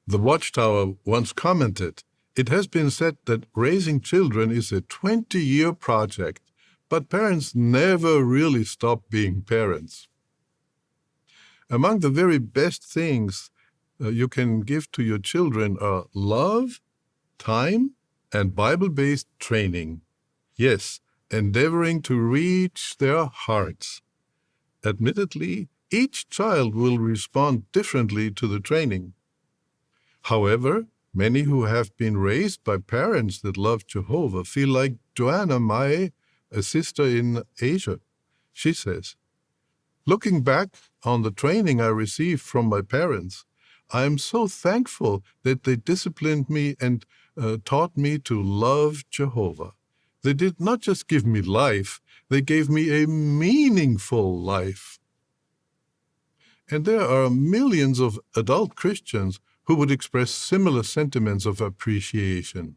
The Watchtower once commented, "It has been said that raising children is a 20-year project, but parents never really stop being parents." Among the very best things you can give to your children are love, time, and Bible-based training. Yes, endeavoring to reach their hearts. Admittedly, each child will respond differently to the training. However, many who have been raised by parents that love Jehovah feel like Joanna Mai, a sister in Asia. She says, "Looking back on the training I received from my parents, I am so thankful that they disciplined me and taught me to love Jehovah. They did not just give me life, they gave me a meaningful life." And there are millions of adult Christians who would express similar sentiments of appreciation.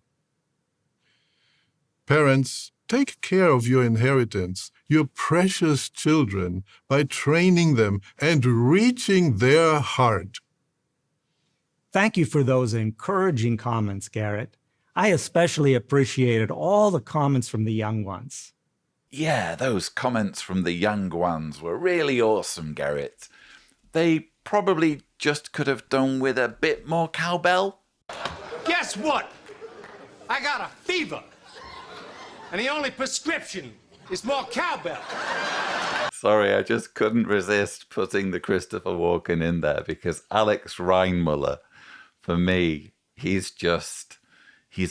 Parents, take care of your inheritance, your precious children, by training them and reaching their heart. Thank you for those encouraging comments, Gerrit. I especially appreciated all the comments from the young ones. Yeah, those comments from the young ones were really awesome, Gerrit. They probably just could have done with a bit more cowbell. Guess what? I got a fever. And the only prescription is more cowbell. Sorry, I just couldn't resist putting the Christopher Walken in there because Alex Reinmuller, for me, he's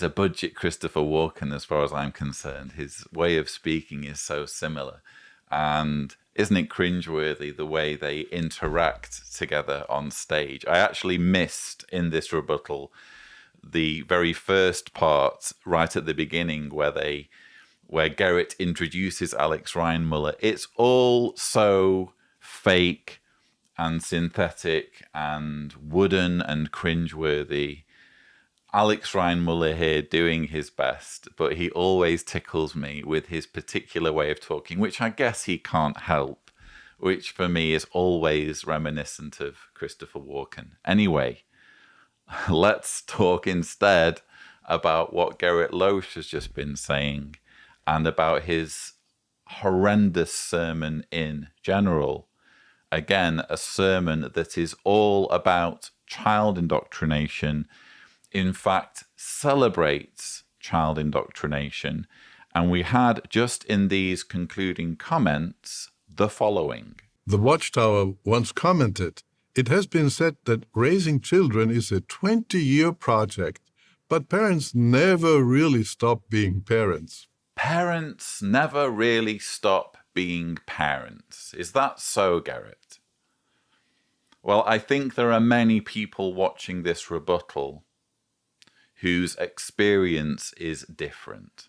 a budget Christopher Walken as far as I'm concerned. His way of speaking is so similar. And isn't it cringeworthy the way they interact together on stage? I actually missed in this rebuttal the very first part right at the beginning where Gerrit introduces Alex Reinmuller. It's all so fake and synthetic and wooden and cringeworthy. Alex Reinmuller here doing his best, but he always tickles me with his particular way of talking, which I guess he can't help, which for me is always reminiscent of Christopher Walken. Anyway, let's talk instead about what Gerrit Lösch has just been saying and about his horrendous sermon in general. Again, a sermon that is all about child indoctrination, in fact, celebrates child indoctrination. And we had just in these concluding comments the following. The Watchtower once commented, "It has been said that raising children is a 20-year project, but parents never really stop being parents." Parents never really stop being parents. Is that so, Gerrit? Well, I think there are many people watching this rebuttal whose experience is different.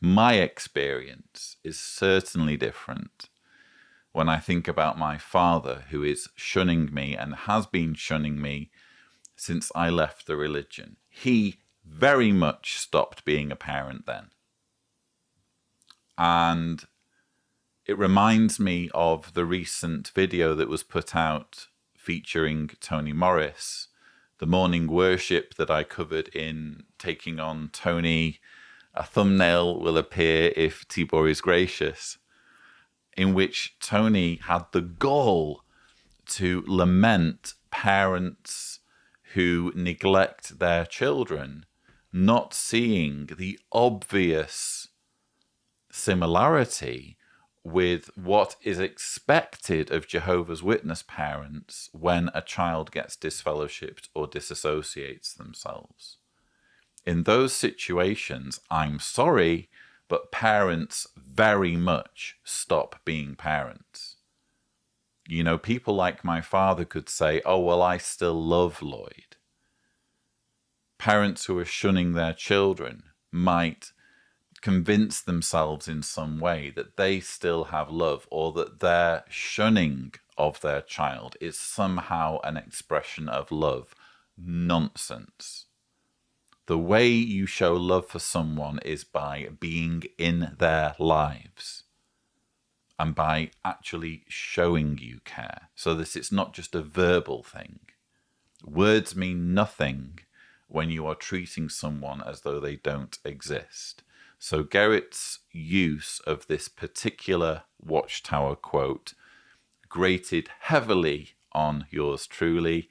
My experience is certainly different when I think about my father, who is shunning me and has been shunning me since I left the religion. He very much stopped being a parent then. And it reminds me of the recent video that was put out featuring Tony Morris, the morning worship that I covered in Taking on Tony. A thumbnail will appear if Tibor is gracious, in which Tony had the gall to lament parents who neglect their children, not seeing the obvious similarity with what is expected of Jehovah's Witness parents when a child gets disfellowshipped or disassociates themselves. In those situations, I'm sorry, but parents very much stop being parents. You know, people like my father could say, "Oh, well, I still love Lloyd." Parents who are shunning their children might convince themselves in some way that they still have love, or that their shunning of their child is somehow an expression of love. Nonsense. The way you show love for someone is by being in their lives and by actually showing you care, so that it's not just a verbal thing. Words mean nothing when you are treating someone as though they don't exist. So Gerrit's use of this particular Watchtower quote grated heavily on yours truly.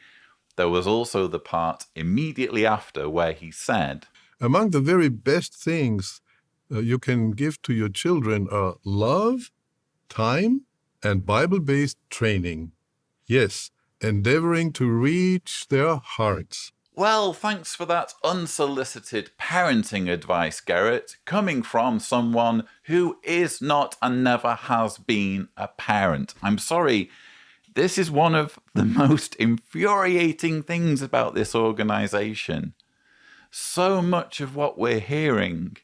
There was also the part immediately after where he said, Among the very best things you can give to your children are love, time, and Bible-based training. Yes, endeavoring to reach their hearts. well, thanks for that unsolicited parenting advice, Gerrit, coming from someone who is not and never has been a parent. I'm sorry, this is one of the most infuriating things about this organization. So much of what we're hearing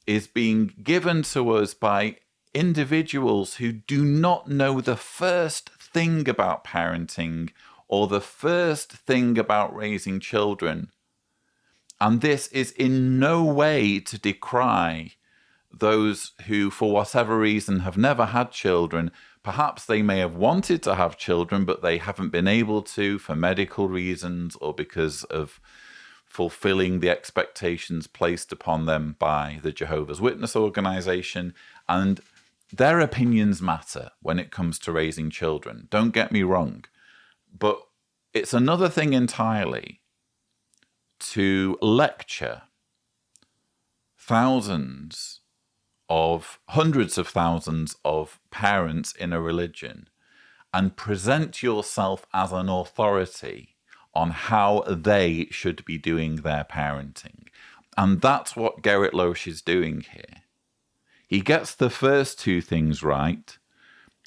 is being given to us by individuals who do not know the first thing about parenting or the first thing about raising children. And this is in no way to decry those who, for whatever reason, have never had children. Perhaps they may have wanted to have children, but they haven't been able to for medical reasons or because of fulfilling the expectations placed upon them by the Jehovah's Witness organization. And their opinions matter when it comes to raising children. Don't get me wrong. But it's another thing entirely to lecture hundreds of thousands of parents in a religion and present yourself as an authority on how they should be doing their parenting. And that's what Gerrit Lösch is doing here. He gets the first two things right.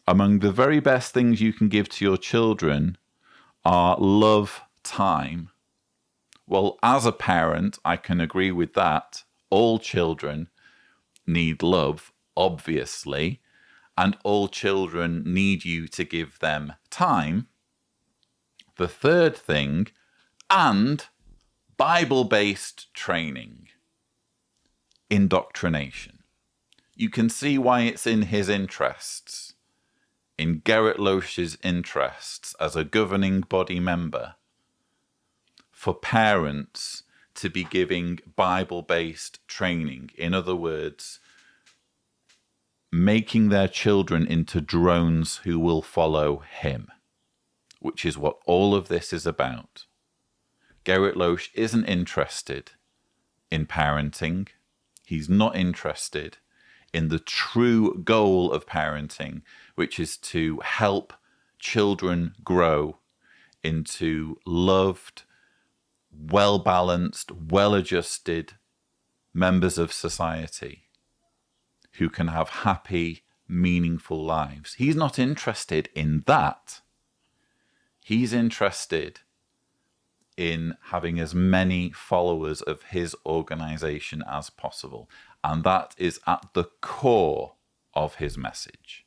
Among the very best things you can give to your children are love, time. Well, as a parent, I can agree with that. All children need love, obviously, and all children need you to give them time. The third thing, and Bible-based training, indoctrination. You can see why it's in his interests, in Gerrit Lösch's interests as a governing body member, for parents to be giving Bible-based training. In other words, making their children into drones who will follow him, which is what all of this is about. Gerrit Lösch isn't interested in parenting. He's not interested in the true goal of parenting, which is to help children grow into loved, well-balanced, well-adjusted members of society who can have happy, meaningful lives. He's not interested in that. He's interested in having as many followers of his organization as possible. And that is at the core of his message.